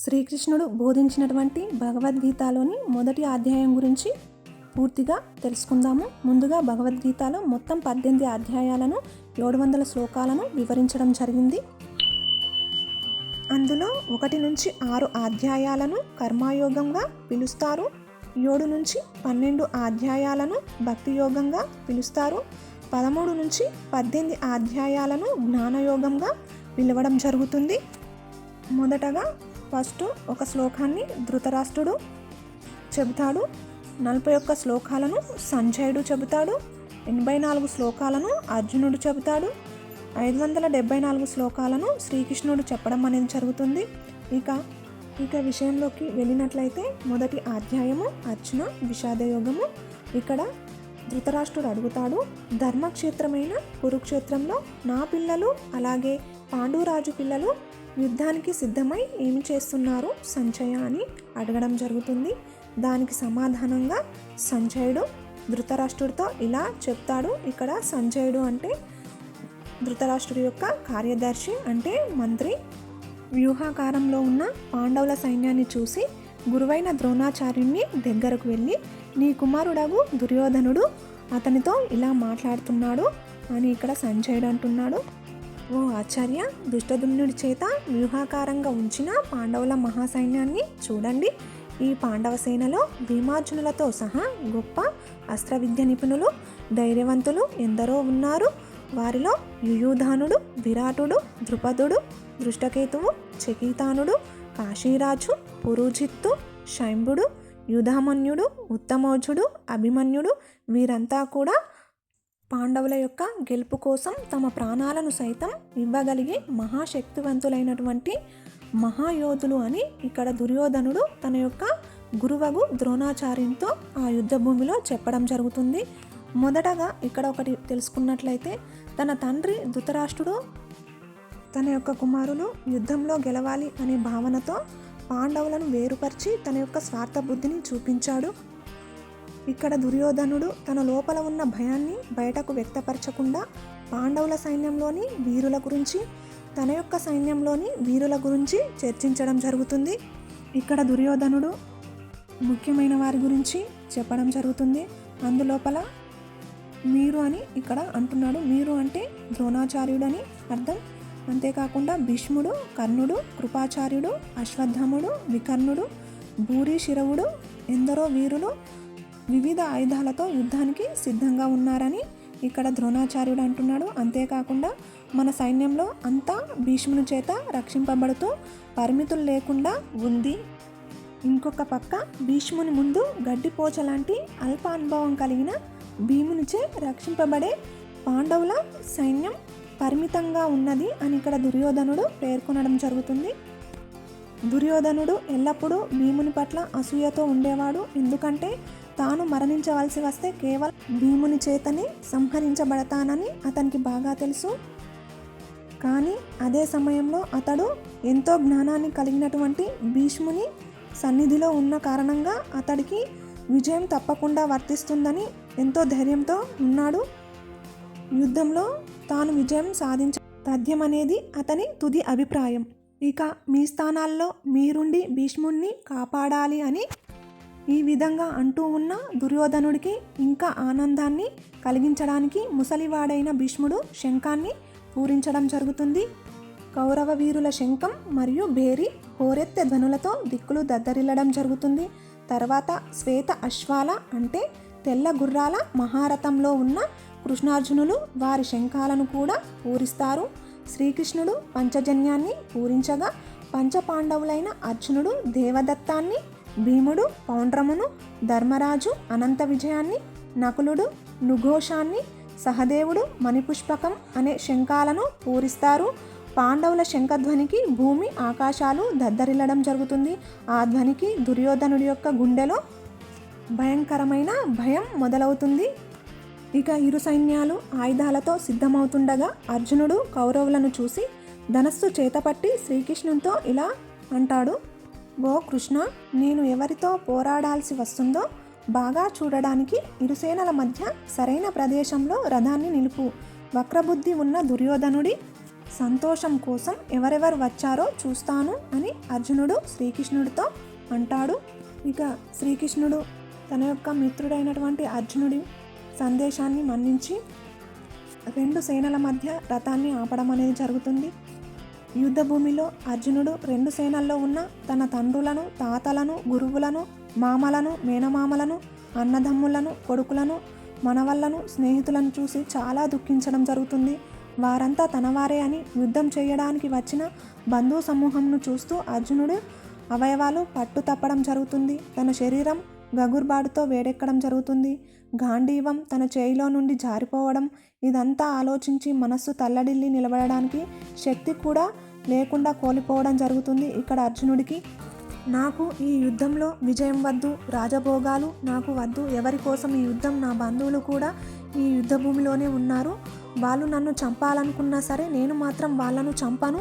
శ్రీకృష్ణుడు బోధించినటువంటి భగవద్గీతలోని మొదటి అధ్యాయం గురించి పూర్తిగా తెలుసుకుందాము. ముందుగా భగవద్గీతలో మొత్తం 18 అధ్యాయాలను 700 శ్లోకాలను వివరించడం జరిగింది. అందులో 1 నుంచి 6 అధ్యాయాలను కర్మయోగంగా పిలుస్తారు. 7 నుంచి 12 అధ్యాయాలను భక్తి యోగంగా పిలుస్తారు. 13 నుంచి 18 అధ్యాయాలను జ్ఞానయోగంగా పిలవడం జరుగుతుంది. మొదటగా ఫస్ట్ ఒక శ్లోకాన్ని ధృతరాష్ట్రుడు చెబుతాడు. 41 శ్లోకాలను సంజయుడు చెబుతాడు. 84 శ్లోకాలను అర్జునుడు చెబుతాడు. 574 శ్లోకాలను శ్రీకృష్ణుడు చెప్పడం అనేది జరుగుతుంది. ఇక విషయంలోకి వెళ్ళినట్లయితే మొదటి అధ్యాయము అర్జున విషాదయోగము. ఇక్కడ ధృతరాష్ట్రుడు అడుగుతాడు, ధర్మక్షేత్రమైన కురుక్షేత్రంలో నా పిల్లలు అలాగే పాండురాజు పిల్లలు యుద్ధానికి సిద్ధమై ఏమి చేస్తున్నారు సంజయ అని అడగడం జరుగుతుంది. దానికి సమాధానంగా సంజయుడు ధృతరాష్ట్రుడితో ఇలా చెప్తాడు. ఇక్కడ సంజయుడు అంటే ధృతరాష్ట్రుడి యొక్క కార్యదర్శి అంటే మంత్రి. వ్యూహాకారంలో ఉన్న పాండవుల సైన్యాన్ని చూసి గురువైన ద్రోణాచార్యుని దగ్గరకు వెళ్ళి, నీ కుమారుడగు దుర్యోధనుడు అతనితో ఇలా మాట్లాడుతున్నాడు అని ఇక్కడ సంజయుడు అంటున్నాడు. ఓ ఆచార్య, దుష్టదుమ్నుడి చేత వ్యూహాకారంగా ఉంచిన పాండవుల మహాసైన్యాన్ని చూడండి. ఈ పాండవ సేనలో భీమార్జునులతో సహా గొప్ప అస్త్ర విద్య నిపుణులు ధైర్యవంతులు ఎందరో ఉన్నారు. వారిలో యుయుధానుడు, విరాటుడు, ద్రుపదుడు, దృష్టకేతువు, చకీతానుడు, కాశీరాజు, పురుజిత్తు, శైంబుడు, యుధామన్యుడు, ఉత్తమోజుడు, అభిమన్యుడు వీరంతా కూడా పాండవుల యొక్క గెలుపు కోసం తమ ప్రాణాలను సైతం ఇవ్వగలిగే మహాశక్తివంతులైనటువంటి మహాయోధులు అని ఇక్కడ దుర్యోధనుడు తన యొక్క గురువగు ద్రోణాచార్యునితో ఆ యుద్ధ భూమిలో చెప్పడం జరుగుతుంది. మొదటగా ఇక్కడ ఒకటి తెలుసుకున్నట్లయితే, తన తండ్రి ధృతరాష్ట్రుడు తన యొక్క కుమారులు యుద్ధంలో గెలవాలి అనే భావనతో పాండవులను వేరుపరిచి తన యొక్క స్వార్థ బుద్ధిని చూపించాడు. ఇక్కడ దుర్యోధనుడు తన లోపల ఉన్న భయాన్ని బయటకు వ్యక్తపరచకుండా పాండవుల సైన్యంలోని వీరుల గురించి తన యొక్క సైన్యంలోని వీరుల గురించి చర్చించడం జరుగుతుంది. ఇక్కడ దుర్యోధనుడు ముఖ్యమైన వారి గురించి చెప్పడం జరుగుతుంది. అందులోపల మీరు అని ఇక్కడ అంటున్నాడు. మీరు అంటే ద్రోణాచార్యుడు అని అర్థం. అంతేకాకుండా భీష్ముడు, కర్ణుడు, కృపాచార్యుడు, అశ్వత్థాముడు, వికర్ణుడు, భూరిశిరవుడు ఎందరో వీరులు వివిధ ఆయుధాలతో యుద్ధానికి సిద్ధంగా ఉన్నారని ఇక్కడ ద్రోణాచార్యుడు అంటున్నాడు. అంతేకాకుండా మన సైన్యంలో అంతా భీష్ముని చేత రక్షింపబడుతూ పరిమితులు లేకుండా ఉంది. ఇంకొక పక్క భీష్ముని ముందు గడ్డిపోచ లాంటి అల్ప అనుభవం కలిగిన భీమునిచే రక్షింపబడే పాండవుల సైన్యం పరిమితంగా ఉన్నది అని ఇక్కడ దుర్యోధనుడు పేర్కొనడం జరుగుతుంది. దుర్యోధనుడు ఎల్లప్పుడూ భీముని పట్ల అసూయతో ఉండేవాడు. ఎందుకంటే తాను మరణించవలసి వస్తే కేవలం భీముని చేతనే సంహరించబడతానని అతనికి బాగా తెలుసు. కానీ అదే సమయంలో అతడు ఎంతో జ్ఞానాన్ని కలిగినటువంటి భీష్ముని సన్నిధిలో ఉన్న కారణంగా అతడికి విజయం తప్పకుండా వర్తిస్తుందని ఎంతో ధైర్యంతో ఉన్నాడు. యుద్ధంలో తాను విజయం సాధించమనేది అతని తుది అభిప్రాయం. ఇక మీ స్థానాల్లో మీరుండి భీష్ముడిని కాపాడాలి అని ఈ విధంగా అంటూ ఉన్న దుర్యోధనుడికి ఇంకా ఆనందాన్ని కలిగించడానికి ముసలివాడైన భీష్ముడు శంఖాన్ని పూరించడం జరుగుతుంది. కౌరవ వీరుల శంఖం మరియు భేరి హోరెత్తె ధ్వనులతో దిక్కులు దద్దరిల్లడం జరుగుతుంది. తర్వాత శ్వేత అశ్వాల అంటే తెల్ల గుర్రాల మహారథంలో ఉన్న కృష్ణార్జునులు వారి శంఖాలను కూడా పూరిస్తారు. శ్రీకృష్ణుడు పంచజన్యాన్ని పూరించగా పంచపాండవులైన అర్జునుడు దేవదత్తాన్ని, భీముడు పౌండ్రమును, ధర్మరాజు అనంత విజయాన్ని, నకులుడు నుఘోషాన్ని, సహదేవుడు మణిపుష్పకం అనే శంఖాలను పూరిస్తారు. పాండవుల శంఖధ్వనికి భూమి ఆకాశాలు దద్దరిల్లడం జరుగుతుంది. ఆ ధ్వనికి దుర్యోధనుడి యొక్క గుండెలో భయంకరమైన భయం మొదలవుతుంది. ఇక ఇరు సైన్యాలు ఆయుధాలతో సిద్ధమవుతుండగా అర్జునుడు కౌరవులను చూసి ధనస్సు చేతపట్టి శ్రీకృష్ణునితో ఇలా అంటాడు, ఓ కృష్ణ, నేను ఎవరితో పోరాడాల్సి వస్తుందో బాగా చూడడానికి ఇరుసేనల మధ్య సరైన ప్రదేశంలో రథాన్ని నిలుపు. వక్రబుద్ధి ఉన్న దుర్యోధనుడి సంతోషం కోసం ఎవరెవరు వచ్చారో చూస్తాను అని అర్జునుడు శ్రీకృష్ణుడితో అంటాడు. ఇక శ్రీకృష్ణుడు తన యొక్క మిత్రుడైనటువంటి అర్జునుడి సందేశాన్ని మన్నించి 2 సేనల మధ్య రథాన్ని ఆపడం అనేది జరుగుతుంది. యుద్ధ భూమిలో అర్జునుడు 2 సేనల్లో ఉన్న తన తండ్రులను, తాతలను, గురువులను, మామలను, మేనమామలను, అన్నదమ్ములను, కొడుకులను, మనవళ్లను, స్నేహితులను చూసి చాలా దుఃఖించడం జరుగుతుంది. వారంతా తనవారే అని యుద్ధం చేయడానికి వచ్చిన బంధు సమూహంను చూస్తూ అర్జునుడు అవయవాలు పట్టు తప్పడం జరుగుతుంది. తన శరీరం గగుర్బాటుతో వేడెక్కడం జరుగుతుంది. గాంధీవం తన చేయిలో నుండి జారిపోవడం, ఇదంతా ఆలోచించి మనస్సు తల్లడిల్లి నిలబడడానికి శక్తి కూడా లేకుండా కోల్పోవడం జరుగుతుంది. ఇక్కడ అర్జునుడికి నాకు ఈ యుద్ధంలో విజయం వద్దు, రాజభోగాలు నాకు వద్దు, ఎవరి కోసం ఈ యుద్ధం, నా బంధువులు కూడా ఈ యుద్ధ భూమిలోనే ఉన్నారు, వాళ్ళు నన్ను చంపాలనుకున్నా సరే నేను మాత్రం వాళ్ళను చంపను,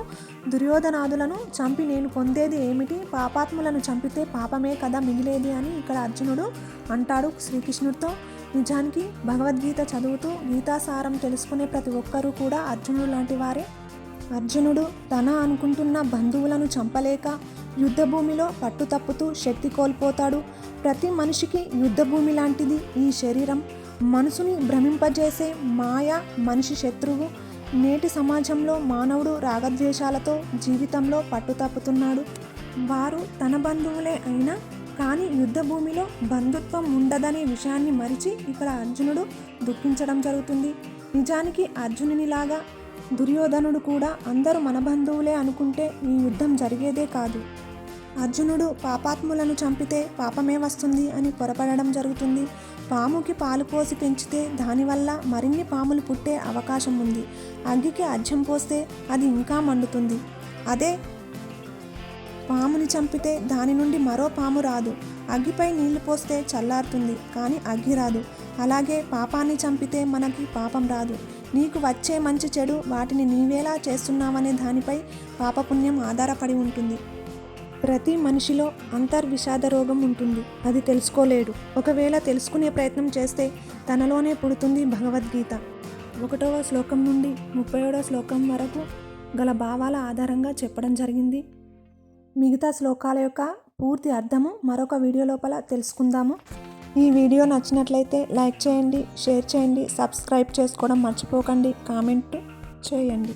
దుర్యోధనాదులను చంపి నేను పొందేది ఏమిటి, పాపాత్ములను చంపితే పాపమే కదా మిగిలేది అని ఇక్కడ అర్జునుడు అంటాడు శ్రీకృష్ణుడితో. నిజానికి భగవద్గీత చదువుతూ గీతాసారం తెలుసుకునే ప్రతి ఒక్కరూ కూడా అర్జునుడు లాంటి వారే. అర్జునుడు తన అనుకుంటున్న బంధువులను చంపలేక యుద్ధభూమిలో పట్టు తప్పుతూ శక్తి కోల్పోతాడు. ప్రతి మనిషికి యుద్ధభూమి లాంటిది ఈ శరీరం. మనసుని భ్రమింపజేసే మాయ మనిషి శత్రువు. నేటి సమాజంలో మానవుడు రాగద్వేషాలతో జీవితంలో పట్టు తప్పుతున్నాడు. వారు తన బంధువులే అయినా కానీ యుద్ధభూమిలో బంధుత్వం ఉండదనే విషయాన్ని మరిచి ఇక్కడ అర్జునుడు దుఃఖించడం జరుగుతుంది. నిజానికి అర్జునునిలాగా దుర్యోధనుడు కూడా అందరూ మన బంధువులే అనుకుంటే ఈ యుద్ధం జరిగేదే కాదు. అర్జునుడు పాపాత్ములను చంపితే పాపమే వస్తుంది అని పొరపడడం జరుగుతుంది. పాముకి పాలు పోసి పెంచితే దానివల్ల మరిన్ని పాములు పుట్టే అవకాశం ఉంది. అగ్గికి అజ్యం పోస్తే అది ఇంకా మండుతుంది. అదే పాముని చంపితే దాని నుండి మరో పాము రాదు. అగ్గిపై నీళ్లు పోస్తే చల్లారుతుంది కానీ అగ్గి రాదు. అలాగే పాపాన్ని చంపితే మనకి పాపం రాదు. నీకు వచ్చే మంచి చెడు వాటిని నీవేలా చేస్తున్నావనే దానిపై పాపపుణ్యం ఆధారపడి ఉంటుంది. ప్రతి మనిషిలో అంతర్విషాద రోగం ఉంటుంది. అది తెలుసుకోలేడు. ఒకవేళ తెలుసుకునే ప్రయత్నం చేస్తే తనలోనే పుడుతుంది భగవద్గీత. 1వ శ్లోకం నుండి 37వ శ్లోకం వరకు గల భావాల ఆధారంగా చెప్పడం జరిగింది. మిగతా శ్లోకాల యొక్క పూర్తి అర్థము మరొక వీడియో లోపల తెలుసుకుందాము. ఈ వీడియో నచ్చినట్లయితే లైక్ చేయండి, షేర్ చేయండి, సబ్స్క్రైబ్ చేసుకోవడం మర్చిపోకండి, కామెంట్ చేయండి.